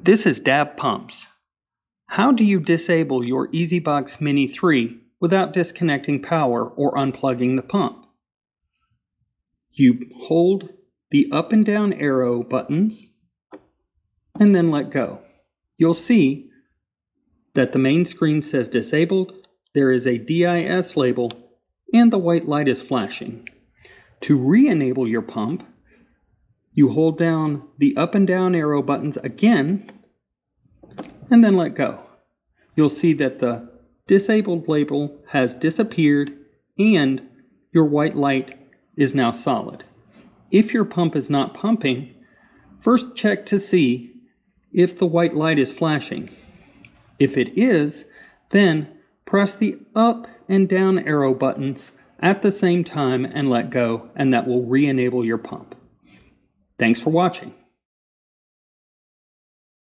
This is DAB pumps. How do you disable your EsyBox Mini 3 without disconnecting power or unplugging the pump? You hold the up and down arrow buttons and then let go. You'll see that the main screen says disabled, there is a DIS label, and the white light is flashing. To re-enable your pump, you hold down the up and down arrow buttons again and then let go. You'll see that the disabled label has disappeared and your white light is now solid. If your pump is not pumping, first check to see if the white light is flashing. If it is, then press the up and down arrow buttons at the same time and let go, and that will re-enable your pump. Thanks for watching.